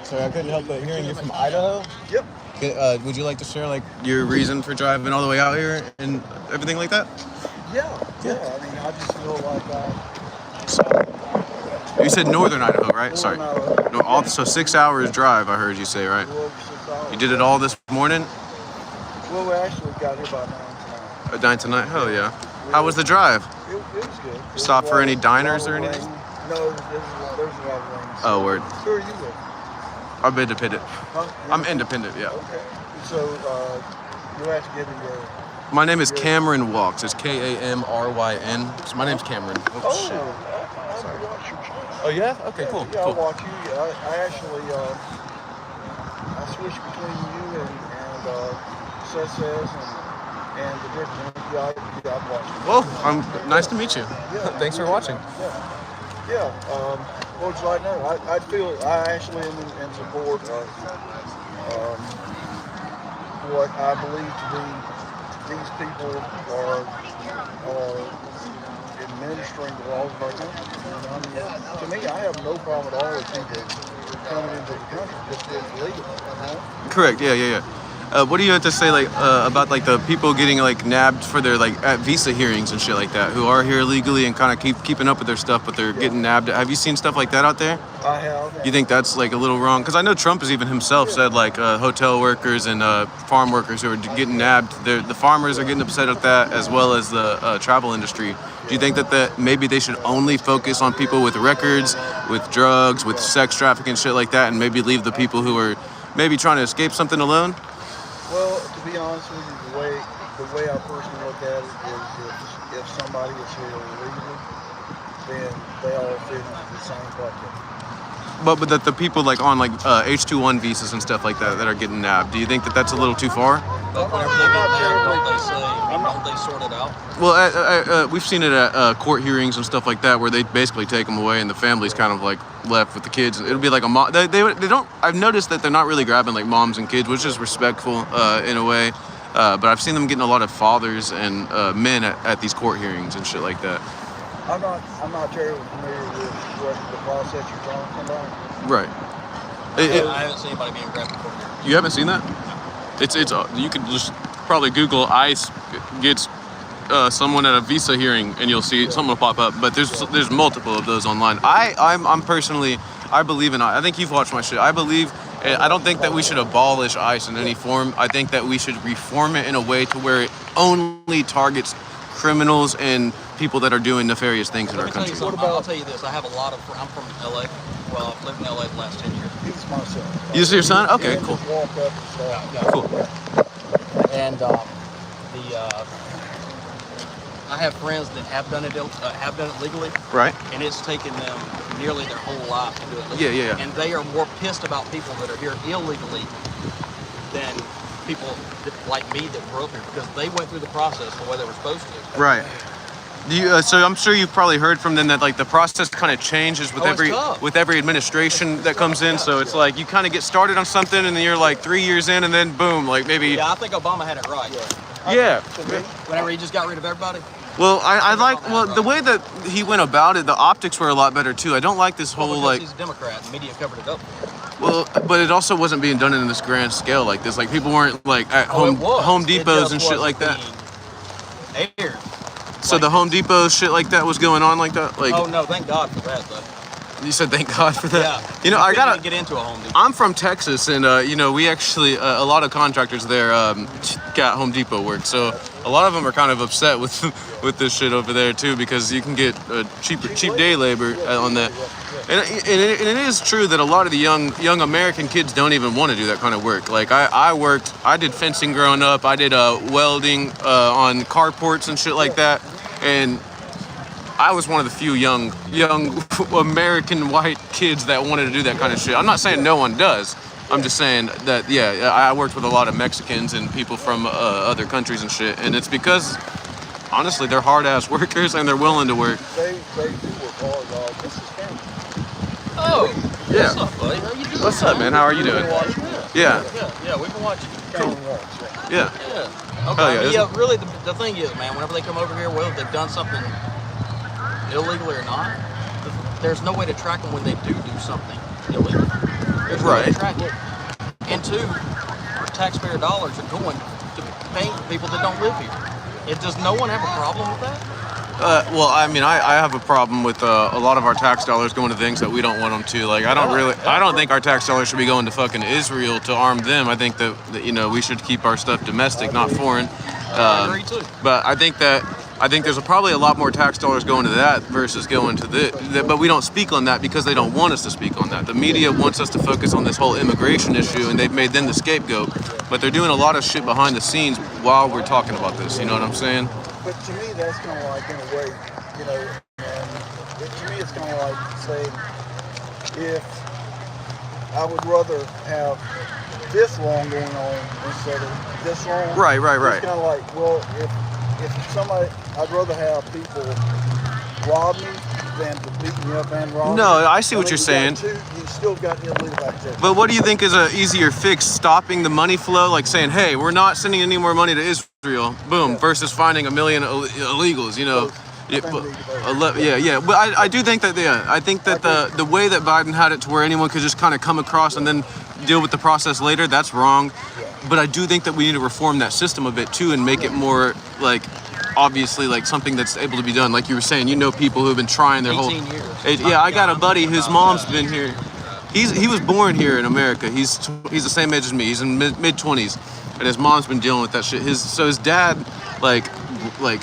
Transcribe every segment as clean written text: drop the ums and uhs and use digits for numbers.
Sorry, I couldn't help but hearing you're from Idaho. Yep. Would you like to share like your reason for driving all the way out here and everything like that? Yeah. I mean, I just feel like You said northern Idaho, right? Sorry. Idaho. No, so 6 hours drive. I heard you say, right? Well, 6 hours. You did it all this morning? Well, we actually got here by 9 tonight. At 9 tonight? Hell yeah. How was the drive? It was good. Stop for any diners or anything? No, there's a lot of rain. Oh, word. Where are you with? I'm independent. Huh? I'm independent, yeah. Okay. So, you'll have to give me your... My name is Cameron Walks. It's Kamryn. So my name's Cameron. I watch your channel. Oh, yeah? Okay, cool. Yeah, cool. I watch you. I actually, I switch between you and Says and the different ones. Yeah, I watch you. Well, nice to meet you. Yeah. Thanks for watching. Yeah. What would you like to know? I actually am in support of what I believe to be these people are administering the laws of our country. And I mean, to me, I have no problem at all with people coming into the country just because it's legal. You know? Correct. Yeah. What do you have to say about like the people getting like nabbed for their like at visa hearings and shit like that, who are here legally and kind of keeping up with their stuff, but they're getting nabbed? Have you seen stuff like that out there? I have. You think that's like a little wrong? Because I know Trump has even himself said like hotel workers and farm workers who are getting nabbed. The farmers are getting upset at that, as well as the travel industry. Do you think that maybe they should only focus on people with records, with drugs, with sex trafficking, shit like that, and maybe leave the people who are maybe trying to escape something alone? Well, to be honest with you, the way I personally look at it is if somebody is here illegally, then they all fit into the same bucket. But the people like on like H-2-1 visas and stuff like that are getting nabbed, do you think that that's a little too far? But whenever they get nabbed, don't they sort it out? Well, we've seen it at court hearings and stuff like that, where they basically take them away and the family's kind of like left with the kids. It'll be like a mom. They don't. I've noticed that they're not really grabbing like moms and kids, which is respectful in a way. But I've seen them getting a lot of fathers and men at these court hearings and shit like that. I'm not terribly familiar with what the process you're talking about. Right. I haven't seen anybody being grabbed before. You haven't seen that? It's you could just probably Google ICE gets someone at a visa hearing and you'll see something will pop up. But there's multiple of those online. I'm personally, I believe in ICE. I think you've watched my shit. I don't think that we should abolish ICE in any form. I think that we should reform it in a way to where it only targets criminals and people that are doing nefarious things in our country. I'll tell you this. I'm from LA. Well, I've lived in LA the last 10 years. He's my son. You see your son? Okay, cool. Walk up and stuff. Cool. And I have friends that have done it legally. Right. And it's taken them nearly their whole life to do it legally. Yeah. And they are more pissed about people that are here illegally than people like me that grew up here, because they went through the process the way they were supposed to. Right. So I'm sure you've probably heard from them that like the process kind of changes with every administration that comes in. So it's like you kind of get started on something and then you're like 3 years in and then boom, like maybe. Yeah, I think Obama had it right. Yeah. Whenever he just got rid of everybody. Well, I like the way that he went about it. The optics were a lot better too. I don't like this whole like. He's a Democrat. And media covered it up. Well, but it also wasn't being done in this grand scale like this. Like people weren't like at Home Depots and shit like that. Aired. So the Home Depot shit like that was going on like that? Like, oh no, thank God for that though. You said thank God for that? Yeah. You know, I gotta get into a Home Depot. I'm from Texas, and you know, we actually a lot of contractors there got Home Depot work. So a lot of them are kind of upset with this shit over there too, because you can get cheap day labor on that. And it is true that a lot of the young American kids don't even want to do that kind of work. Like I did fencing growing up. I did welding on carports and shit like that. And I was one of the few young American white kids that wanted to do that kind of shit. I'm not saying no one does. I'm just saying that, yeah, I worked with a lot of Mexicans and people from other countries and shit. And it's because, honestly, they're hard-ass workers and they're willing to work. They do work hard, dog. This is Cameron. Oh, yeah. What's up, buddy? How you doing? What's up, man? How are you doing? Yeah, we've been watching. Yeah. Okay. Yeah, really, the thing is, man, whenever they come over here, whether they've done something illegally or not, there's no way to track them when they do something illegal. There's Right. no attraction. And two, our taxpayer dollars are going to paying people that don't live here. Does no one have a problem with that? Well, I mean, I have a problem with a lot of our tax dollars going to things that we don't want them to. Like, I don't think our tax dollars should be going to fucking Israel to arm them. I think that you know, we should keep our stuff domestic, not foreign. I agree too. But I think there's probably a lot more tax dollars going to that versus going to this. But we don't speak on that because they don't want us to speak on that. The media wants us to focus on this whole immigration issue, and they've made them the scapegoat. But they're doing a lot of shit behind the scenes while we're talking about this. You know what I'm saying? But to me, that's kind of like, in a way, you know, and to me, it's kind of like saying, if I would rather have this wrong going on instead of this wrong. Right. It's kind of like, well, if somebody, I'd rather have people rob me than to beat me up and rob me. No, I see what you're saying. You still got illegal activity. But what do you think is an easier fix? Stopping the money flow, like saying, "Hey, we're not sending any more money to Israel," boom, versus finding a million illegals. You know, yeah. But I do think that I think that the way that Biden had it to where anyone could just kind of come across and then deal with the process later, that's wrong. But I do think that we need to reform that system a bit too and make it more like, obviously, like something that's able to be done. Like you were saying, you know, people who have been trying their 18 whole years. Yeah, I got a buddy whose mom's been here. He was born here in America. He's the same age as me. He's in mid 20s, and his mom's been dealing with that shit. His dad like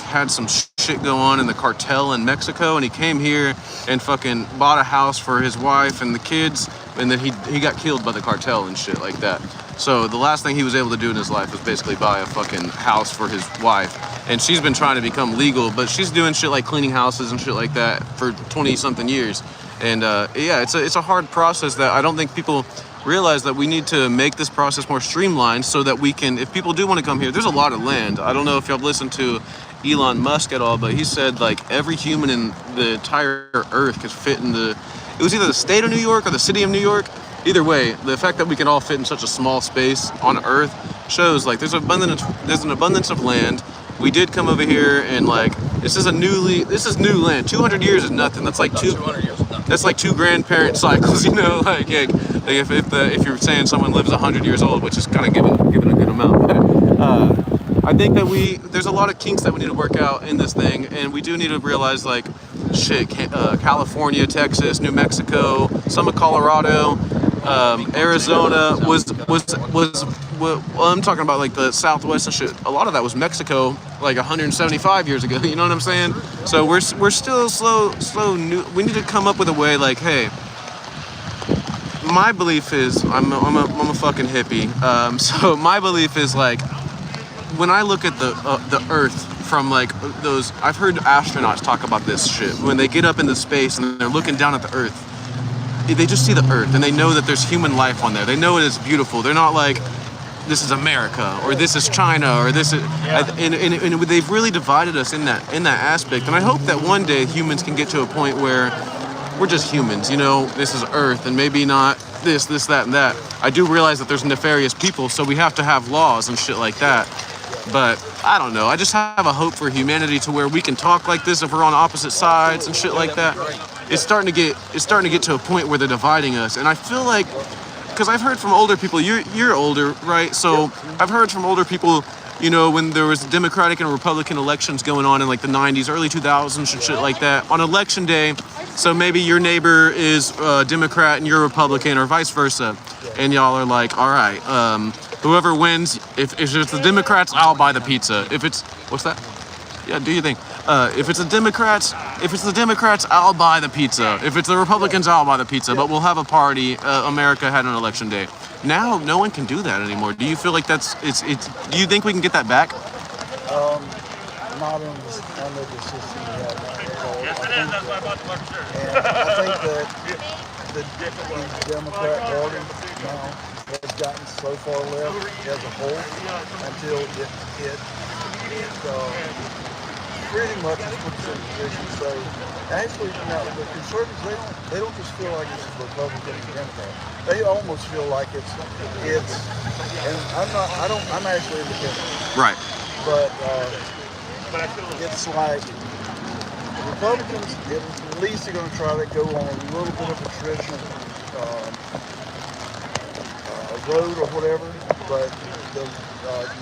had some shit go on in the cartel in Mexico, and he came here and fucking bought a house for his wife and the kids, and then he got killed by the cartel and shit like that. So the last thing he was able to do in his life was basically buy a fucking house for his wife. And she's been trying to become legal, but she's doing shit like cleaning houses and shit like that for 20-something years. And yeah, it's a hard process that I don't think people realize, that we need to make this process more streamlined so that we can, if people do want to come here, there's a lot of land. I don't know if y'all listened to Elon Musk at all, but he said like every human in the entire earth could fit in it was either the state of New York or the city of New York. Either way, the fact that we can all fit in such a small space on Earth shows like there's an abundance of land. We did come over here and like this is new land. 200 years is nothing. That's like 200 years is nothing. That's like 2 grandparent cycles, you know. Like if you're saying someone lives 100 years old, which is kind of given a good amount. But, I think that there's a lot of kinks that we need to work out in this thing, and we do need to realize like shit. California, Texas, New Mexico, some of Colorado. Arizona was well, I'm talking about like the Southwest and shit. A lot of that was Mexico, like 175 years ago. You know what I'm saying? So we're still slow new. We need to come up with a way. Like, hey, my belief is I'm a fucking hippie. So my belief is like when I look at the Earth from like those, I've heard astronauts talk about this shit when they get up into space and they're looking down at the Earth. They just see the Earth and they know that there's human life on there. They know it is beautiful. They're not like, this is America or this is China or this is, and they've really divided us in that aspect. And I hope that one day humans can get to a point where we're just humans. You know, this is Earth and maybe not this, that, and that. I do realize that there's nefarious people, so we have to have laws and shit like that. But I don't know. I just have a hope for humanity to where we can talk like this if we're on opposite sides and shit like that. It's starting to get to a point where they're dividing us, and I feel like, because I've heard from older people. You're older, right? So I've heard from older people. You know, when there was Democratic and Republican elections going on in like the 90s, early 2000s and shit like that. On election day, so maybe your neighbor is Democrat and you're Republican or vice versa. And y'all are like, all right, whoever wins, if it's the Democrats, I'll buy the pizza. If it's, what's that? Yeah, do you think? If it's the Democrats, I'll buy the pizza. If it's the Republicans, I'll buy the pizza. But we'll have a party. America had an election day. Now, no one can do that anymore. Do you feel like it's? Do you think we can get that back? Not under the system we have now. And I think that the Democrat Party now has gotten so far left as a whole until it pretty much puts in position. So actually, now the conservatives, they don't just feel like it's Republican and Democrat. They almost feel like it's, and I'm actually independent. Right. But it's like Republicans, at least they're going to try to go on a little bit of a traditional road or whatever, but the,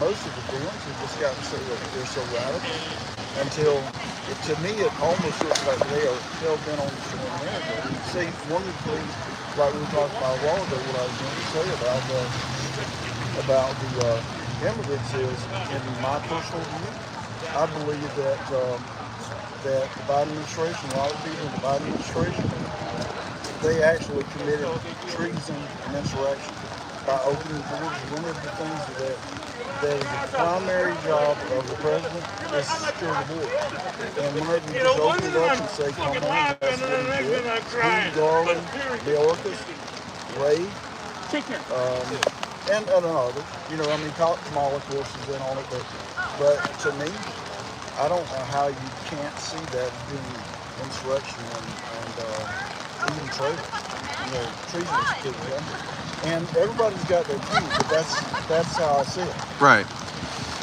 most of the Dems have just gotten so they're so radical until, to me, it almost looks like they are hell-bent on destroying America. See, one of the things, like we were talking about a while ago, what I was going to say about the immigrants is, in my personal view, I believe that that the Biden administration, a lot of people in the Biden administration, they actually committed treason and insurrection by opening borders. One of the things that is the primary job of the president is to secure the border. And whenever you just open it up and say, come on, that's what he did. He, Garland, Mayorkas, Ray, and others. You know, I mean, Kamala, of course, is in on it. But to me, I don't know how you can't see that being insurrection and even traitor. You know, treason is a big thing. And everybody's got their view, but that's how I see it. Right.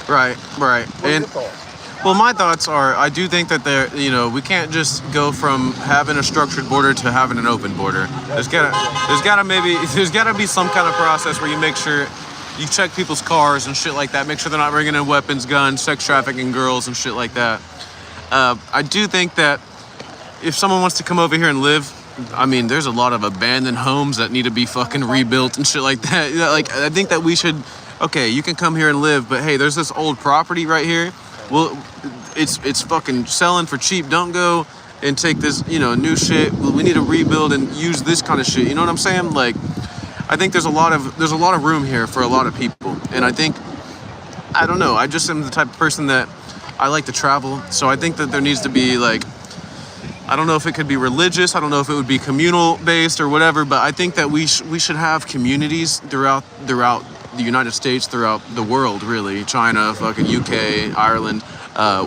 What are your thoughts? Well, my thoughts are, I do think that we can't just go from having a structured border to having an open border. There's gotta be some kind of process where you make sure you check people's cars and shit like that, make sure they're not bringing in weapons, guns, sex trafficking, girls, and shit like that. I do think that if someone wants to come over here and live, I mean, there's a lot of abandoned homes that need to be fucking rebuilt and shit like that. Like, I think that we should, okay, you can come here and live, but hey, there's this old property right here. Well, it's fucking selling for cheap. Don't go and take this, new shit. We need to rebuild and use this kind of shit. You know what I'm saying? Like, I think there's a lot of room here for a lot of people. And I don't know, I just am the type of person that I like to travel. So I think that there needs to be, like, I don't know if it could be religious. I don't know if it would be communal based or whatever, but I think that we should have communities throughout the United States, throughout the world, really, China, fucking UK, Ireland,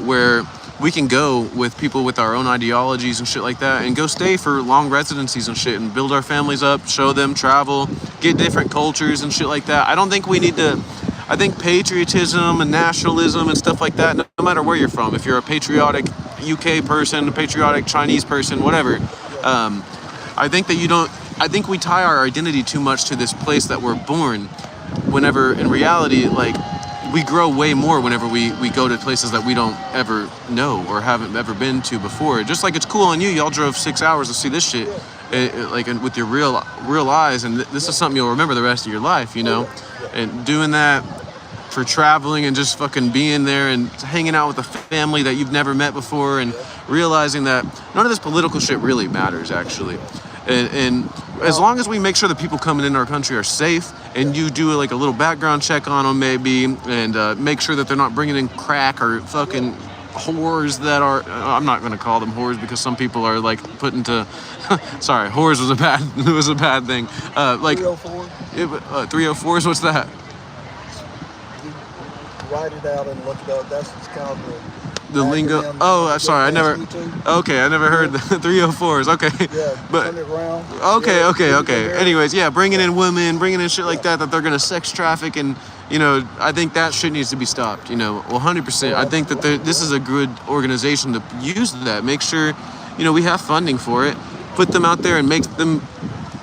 where we can go with people with our own ideologies and shit like that and go stay for long residencies and shit and build our families up, show them, travel, get different cultures and shit like that. I think patriotism and nationalism and stuff like that, no matter where you're from, if you're a patriotic UK person, a patriotic Chinese person, whatever, I think we tie our identity too much to this place that we're born, whenever in reality, like, we grow way more whenever we go to places that we don't ever know or haven't ever been to before. Just like it's cool on you, y'all drove 6 hours to see this shit, like with your real eyes, and this is something you'll remember the rest of your life, and doing that for traveling and just fucking being there and hanging out with a family that you've never met before and realizing that none of this political shit really matters, actually. And as long as we make sure the people coming in our country are safe, and you do like a little background check on them maybe, and make sure that they're not bringing in crack or fucking whores that are, I'm not going to call them whores because some people are like put into, sorry, whores was a bad thing. Like 304? 304s, what's that? Write it out and look it up. That's kind of the lingo. Oh, sorry, I never heard the 304s. Okay, yeah, but turn it around. Okay. Anyways, yeah, bringing in women, bringing in shit like that they're gonna sex traffic, and I think that shit needs to be stopped. 100%. I think that this is a good organization to use that. Make sure, we have funding for it. Put them out there and make them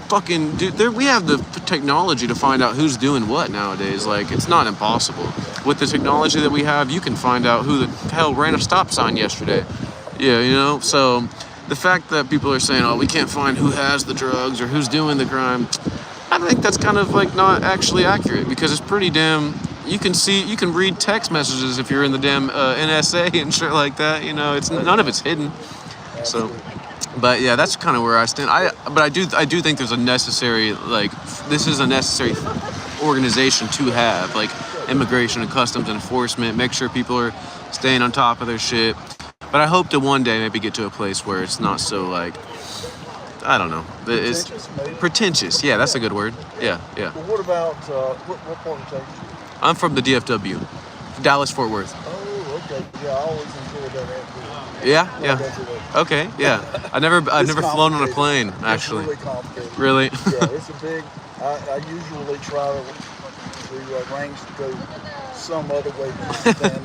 fucking do. We have the technology to find out who's doing what nowadays. Like, it's not impossible. With the technology that we have, you can find out who the hell ran a stop sign yesterday. Yeah, so the fact that people are saying, oh, we can't find who has the drugs or who's doing the crime, I think that's kind of like not actually accurate, because it's pretty damn, you can read text messages if you're in the damn NSA and shit like that. It's none of it's hidden. So, but yeah, that's kind of where I stand. But I do think there's a necessary, like, this is a necessary organization to have, like, immigration and customs enforcement, make sure people are staying on top of their shit. But I hope to one day maybe get to a place where it's not so, like, I don't know, it's pretentious. Yeah, that's a good word. Yeah. Well, what about what part of Texas? I'm from the DFW, Dallas Fort Worth. Oh, okay. Yeah, I always enjoyed that airport. Yeah. Okay. Yeah. I've never flown on a plane, actually. It's really complicated. Really? Yeah, it's a big. I usually try to arrange to go some other way than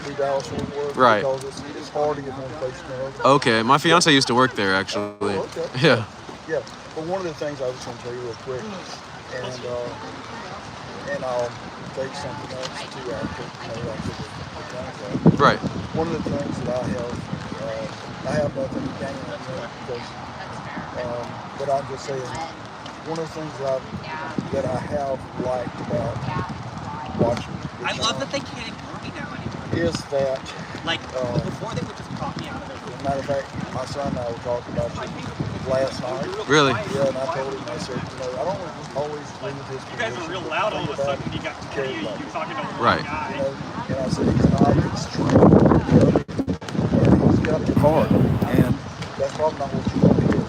through Dallas Fort Worth. Right. Because it's hard to get one place to another. Okay. My fiance used to work there, actually. Oh, okay. Yeah. Yeah. But one of the things I was going to tell you real quick and I'll take something else to after, after the contract. Right. One of the things that I have nothing to gain on that because, but I'm just saying, one of the things that I have liked about watching I love that they can't ignore me now anymore. is that, Like, before they would just talk me out of their as a matter of fact, my son and I were talking about you last night. Really? Yeah, and I told him, I said, I don't always agree with his You guys position. were real loud all of a sudden when you got to care you about were talking to one Right. guy. And I said, he's not extreme. And he's got to hard. And that's probably not what you want to hear.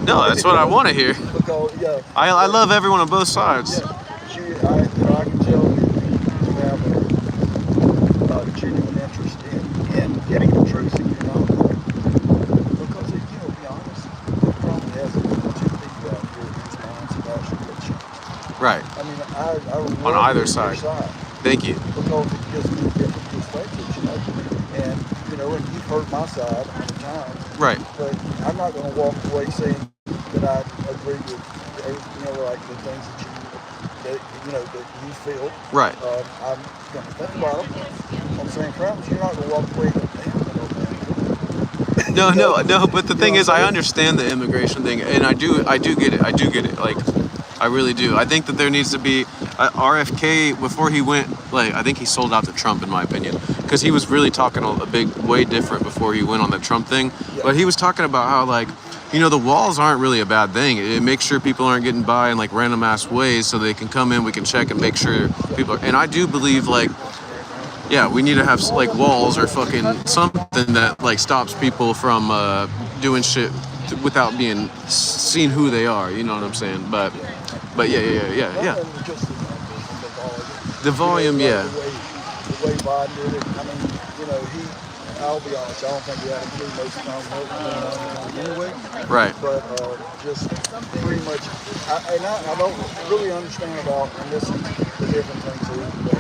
No, that's what I want to hear. Because, yeah. I love everyone on both sides. Yeah. I can tell you have a genuine interest in getting the truth in your knowledge. Because, to be honest, the problem has two people out here whose minds have actually been changed. Right. I mean, I would On love either to hear your side. Thank you. Because it gives me different perspectives, and and you've heard my side many times. Right. But I'm not going to walk away saying that I agree with, like the things that you feel. Right. I'm going to think about them. I'm saying, crap, you're not going to walk away with No, but the thing is, I understand the immigration thing, and I do get it. Like, I really do. I think that there needs to be RFK before he went. Like, I think he sold out to Trump, in my opinion, because he was really talking a big, way different before he went on the Trump thing. Yeah. But he was talking about how, like, the walls aren't really a bad thing. It makes sure people aren't getting by in like random ass ways, so they can come in. We can check and make sure people are. And I do believe, like, yeah, we need to have like walls or fucking something that like stops people from doing shit without being seen who they are. You know what I'm saying? But yeah. The volume, yeah. The way Biden did it, I mean, I'll be honest, I don't think he had a clue most of the time what was going on anyway. Right. But just pretty much, I don't really understand about, and this is the different thing too, but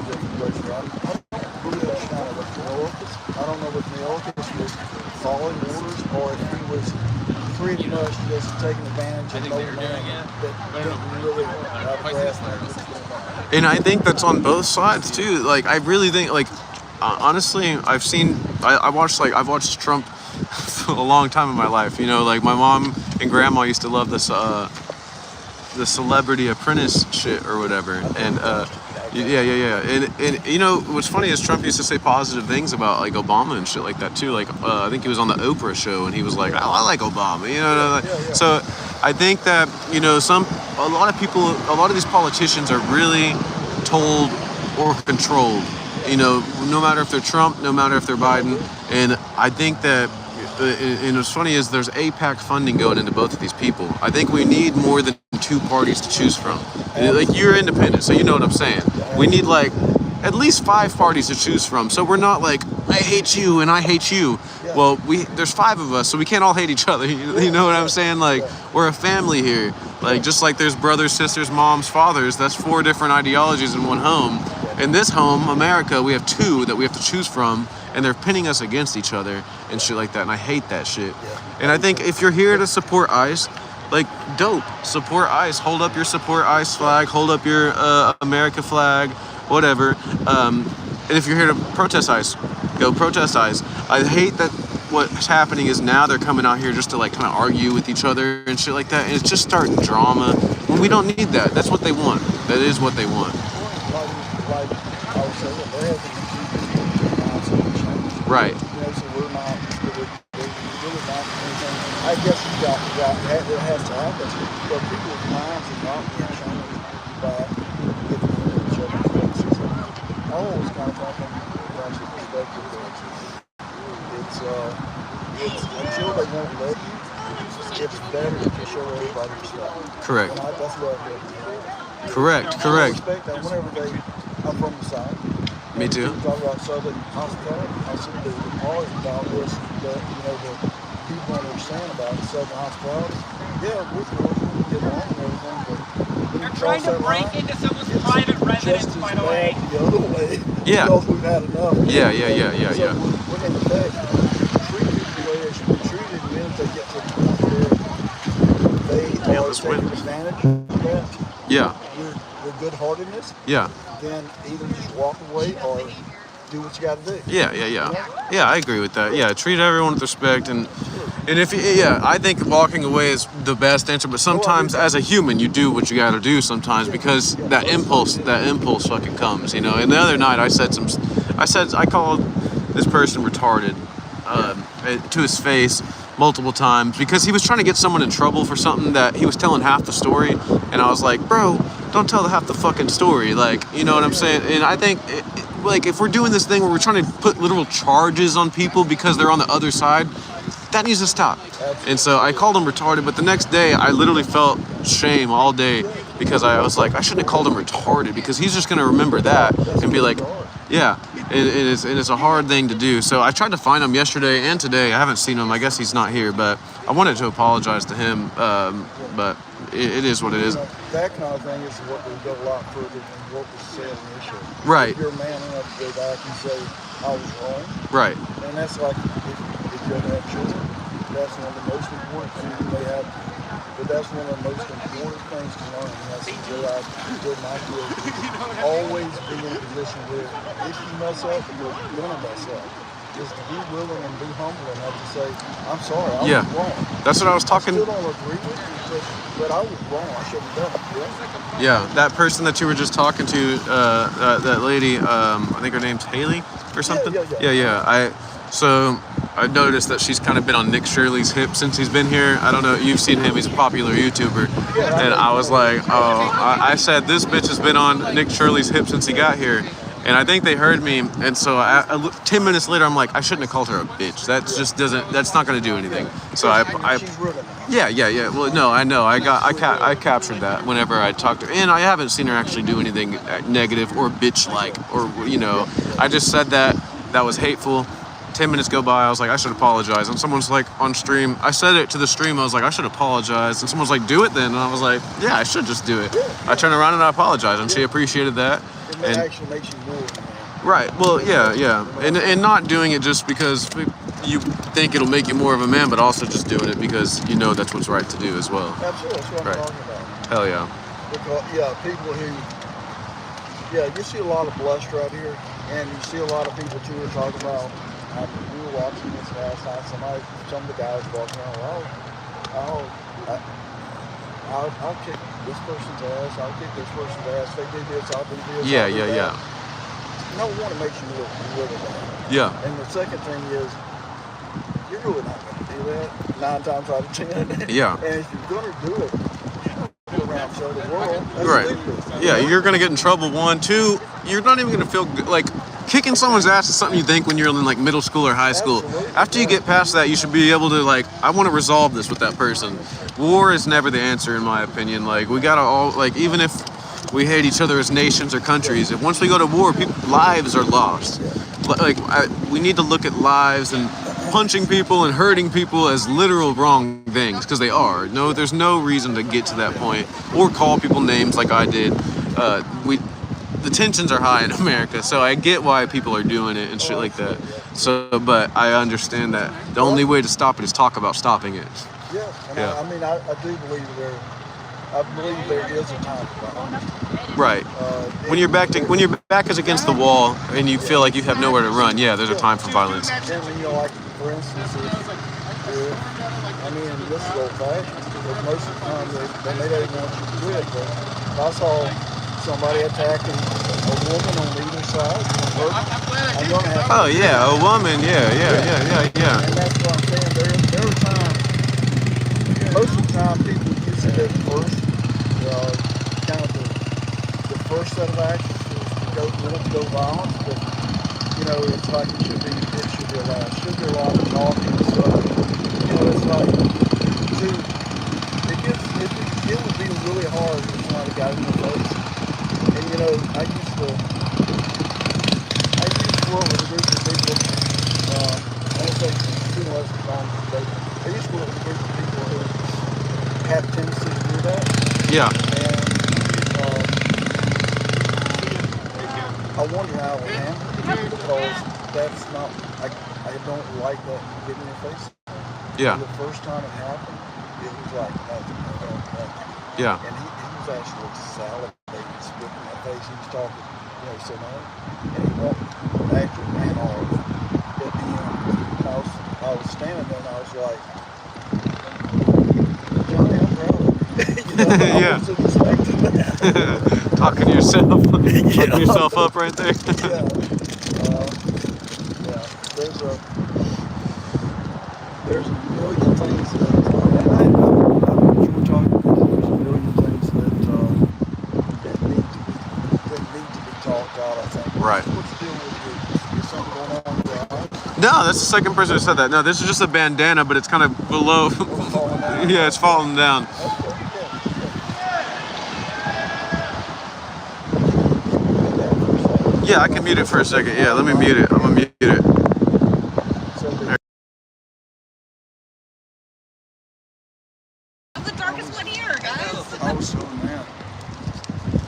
different places. I don't really understand what Mayorkas. I don't know if Mayorkas was following orders or if he was pretty much just taking advantage of no man that didn't really have a grasp on what's going on. And I think that's on both sides too. Like, I really think, like, honestly, I've watched Trump for a long time in my life. Like my mom and grandma used to love this the Celebrity Apprentice shit or whatever. And yeah. And what's funny is Trump used to say positive things about like Obama and shit like that too. Like I think he was on the Oprah show and he was like, "Oh, I like Obama." So I think that a lot of these politicians are really told or controlled. No matter if they're Trump, no matter if they're Biden. And I think that, and what's funny is there's APAC funding going into both of these people. I think we need more than two parties to choose from. Like, you're independent, so you know what I'm saying. We need like at least 5 parties to choose from. So we're not like, I hate you and I hate you. Well, there's 5 of us, so we can't all hate each other. You know what I'm saying? Like, we're a family here. Like, just like there's brothers, sisters, moms, fathers, that's 4 different ideologies in one home. In this home, America, we have 2 that we have to choose from, and they're pinning us against each other and shit like that, and I hate that shit. And I think if you're here to support ICE, like, dope, support ICE. Hold up your support ICE flag, hold up your America flag, whatever. And if you're here to protest ICE, go protest ICE. I hate that what's happening is now they're coming out here just to like kind of argue with each other and shit like that, and it's just starting drama. When we don't need that. That's what they want. That is what they want. Like I was saying, there has been change. Right. So we're really not anything. I guess it has to happen, but people's minds are not being changed by getting into each other's faces. I always kind of talk from a perspective that it's until they won't let you, it's better to show everybody respect. Correct. And that's what I did. Correct. I respect that whenever I'm from the South. Me too. We talk about Southern hospitality. I said there's always about this, the people understand about Southern hospitality. Yeah, we get along and everything, but They're trying to break into someone's private residence, by the way. The other way. Yeah. Because we've had enough. Yeah. So when in fact, treat people the way they should be treated, and then if they get to the point where they are this taking witness. advantage of that, Yeah. your good-heartedness, Yeah. then either just walk away or do what you got to do. Yeah. You know? Yeah, I agree with that. Yeah, treat everyone with respect, and if I think walking away is the best answer. But sometimes, as a human, you do what you got to do sometimes because that impulse fucking comes, you know. And the other night, I called this person retarded to his face multiple times because he was trying to get someone in trouble for something that he was telling half the story, and I was like, bro, don't tell half the fucking story, like, you know what I'm saying? And I think like if we're doing this thing where we're trying to put literal charges on people because they're on the other side, that needs to stop. And so I called him retarded, but the next day I literally felt shame all day because I was like, I shouldn't have called him retarded because he's just gonna remember that and be like, yeah, it's a hard thing to do. So I tried to find him yesterday and today. I haven't seen him. I guess he's not here, but I wanted to apologize to him. But it is what it is. That kind of thing is what will go a lot further than what was said initially. Right. If you're man enough to go back and say, I was wrong. Right. And that's like, if you have children, that's one of the most important things you may have. But that's one of the most important things to learn. And that's what my kids always be in a position where if you mess up, you're going to mess up. Just to be willing and be humble enough to say, I'm sorry, I was wrong. That's what I was talking. I still don't agree with you, but I was wrong. I shouldn't have done it. Yeah, that person that you were just talking to, that lady, I think her name's Haley or something. Yeah. I noticed that she's kind of been on Nick Shirley's hip since he's been here. I don't know, you've seen him, he's a popular YouTuber. And I was like, I said, this bitch has been on Nick Shirley's hip since he got here. And I think they heard me, and so 10 minutes later, I'm like, I shouldn't have called her a bitch. That's not going to do anything. So yeah. Well, no, I know. I captured that whenever I talked to her, and I haven't seen her actually do anything negative or bitch-like, or I just said that was hateful. 10 minutes go by, I was like, I should apologize. And someone's like, on stream, I said it to the stream, I was like, I should apologize. And someone's like, do it then. And I was like, yeah, I should just do it. I turned around and I apologized, and she appreciated that. It actually makes you more. Right. Well, yeah. And not doing it just because you think it'll make you more of a man, but also just doing it because you know that's what's right to do as well. Absolutely. That's what I'm talking about. Hell yeah. Because, people who, you see a lot of blush right here, and you see a lot of people too who are talking about, we were watching this last night, some of the guys walking around, I'll kick this person's ass, I'll kick this person's ass, they do this, I'll do this. Yeah. No one makes you look really bad. Yeah. And the second thing is, you're really not going to do that 9 times out of 10. Yeah. And if you're going to do it, go around and show the world. That's right. ridiculous. Yeah, you're going to get in trouble, 1, 2, you're not even going to feel good. Like, kicking someone's ass is something you think when you're in like middle school or high school. Absolutely. After you get past that, you should be able to I want to resolve this with that person. War is never the answer, in my opinion. Like, we gotta all, even if we hate each other as nations or countries, if once we go to war, lives are lost. We need to look at lives and punching people and hurting people as literal wrong things, because they are. No, there's no reason to get to that point or call people names like I did. The tensions are high in America, so I get why people are doing it and shit like that. So, but I understand that the only way to stop it is talk about stopping it. Yeah, and I do believe there is a time for violence. Right. When your back is against the wall and you feel like you have nowhere to run, there's a time for violence. And for instance, this is old-fashioned, because most of the time they may not want you to quit, but if I saw somebody attacking a woman on either side, I'm going to have to... Oh, yeah, a woman, yeah. And that's what I'm saying. There are times, most of the time, people use it at first, kind of the first set of actions to go violence, but, it's like it should be a lot. It should be a lot of talking and stuff. It's like, it would be really hard if somebody got in the face. And, I used to work with a group of people, I don't say too much on, but I used to work with a group of people who have a tendency to do that. Yeah. And I wonder how it will happen, because that's not, I don't like that getting in your face. Yeah. And the first time it happened, it was like, Yeah. And he was actually salivating, spitting in my face. He was talking, you know, he said, no. And he walked, actually ran off. At the end, I was standing there and I was like, Johnny, I'm proud of you. You know, I Yeah. wasn't expecting that. Talking to yourself. Talking yourself up right there. Yeah. Yeah. There's a million things that, and I'm sure we're talking about, there's a million things that need to be talked out, I think. Right. What's the deal with you? Is something going on with your eye? No, that's the second person who said that. No, this is just a bandana, but it's kind of below. Falling down? Yeah, it's falling down. Yeah, I can mute it for a second. Yeah, let me mute it. I'm gonna mute it. The darkest one here, guys. I was telling that.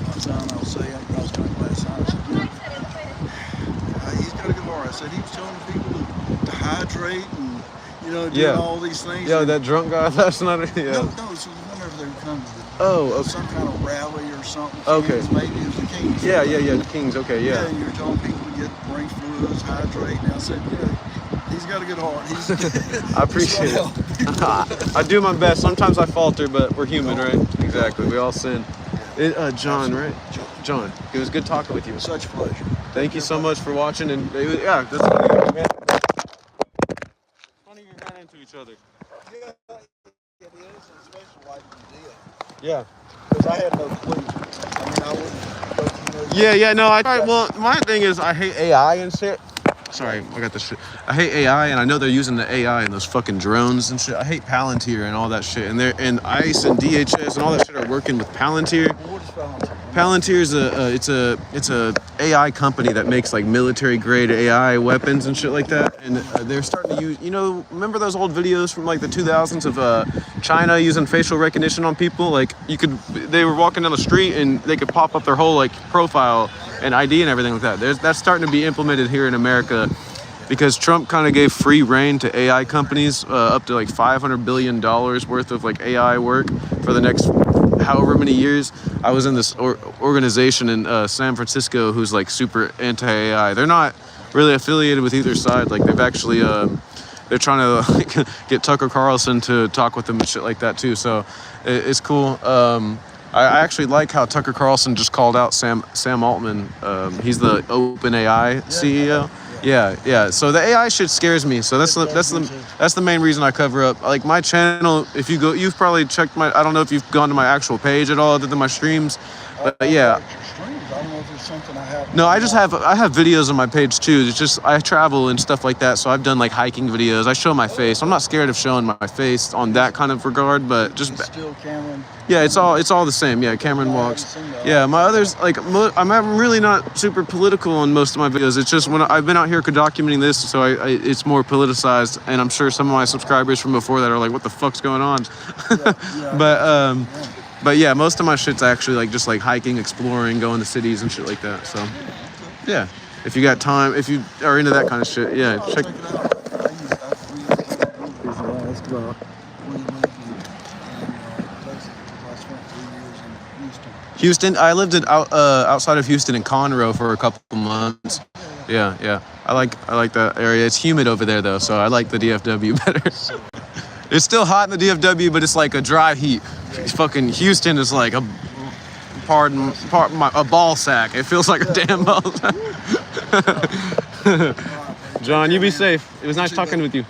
I was saying, I was talking last night. He's got a good heart. I said he was telling people to hydrate and, you know, do all these things. Yeah, that drunk guy last night. Yeah. No, so whenever they would come to some kind of rally or something. Okay. Maybe it was the Kings. Yeah, the Kings. Okay, yeah. Yeah, and you're telling people to bring fluids, hydrate. And I said, he's got a good heart. I appreciate it. I do my best. Sometimes I falter, but we're human, right? Exactly. We all sin. John, right? John. It was good talking with you. Such a pleasure. Thank you so much for watching. And yeah, that's funny. Funny we ran into each other. Yeah, it is, especially like you did. Yeah. Because I had no clue. I mean, I wouldn't. But, Yeah. No, well, my thing is I hate AI and shit. Sorry, I got this shit. I hate AI, and I know they're using the AI in those fucking drones and shit. I hate Palantir and all that shit. And ICE and DHS and all that shit are working with Palantir. what is Palantir? Palantir is it's a AI company that makes like military grade AI weapons and shit like that. And they're starting to use, remember those old videos from like the 2000s of China using facial recognition on people? Like they were walking down the street and they could pop up their whole like profile and ID and everything like that. That's starting to be implemented here in America because Trump kind of gave free reign to AI companies, up to like $500 billion worth of like AI work for the next however many years. I was in this organization in San Francisco who's like super anti-AI. They're not really affiliated with either side. Like they've actually, they're trying to like, get Tucker Carlson to talk with them and shit like that too. So it's cool. I actually like how Tucker Carlson just called out Sam Altman. He's the OpenAI CEO. Yeah. So the AI shit scares me. So that's the main reason I cover up. Like my channel, if you go, you've probably checked I don't know if you've gone to my actual page at all other than my streams. But yeah. I don't know if there's something I have. No, I have videos on my page too. It's just I travel and stuff like that. So I've done like hiking videos. I show my face. I'm not scared of showing my face on that kind of regard, but just It's still Cameron. yeah, it's all the same. Yeah, Cameron walks. Yeah, my others like I'm really not super political on most of my videos. It's just when I've been out here documenting this, so it's more politicized, and I'm sure some of my subscribers from before that are like, "What the fuck's going on?" But yeah, most of my shit's actually like just like hiking, exploring, going to cities and shit like that. So yeah, if you got time, if you are into that kind of shit, yeah, check. Houston. I lived outside of Houston in Conroe for a couple months. Yeah. I like that area. It's humid over there though, so I like the DFW better. It's still hot in the DFW, but it's like a dry heat. Fucking Houston is like a ball sack. It feels like a damn ball sack. John, you be safe. It was nice talking with you.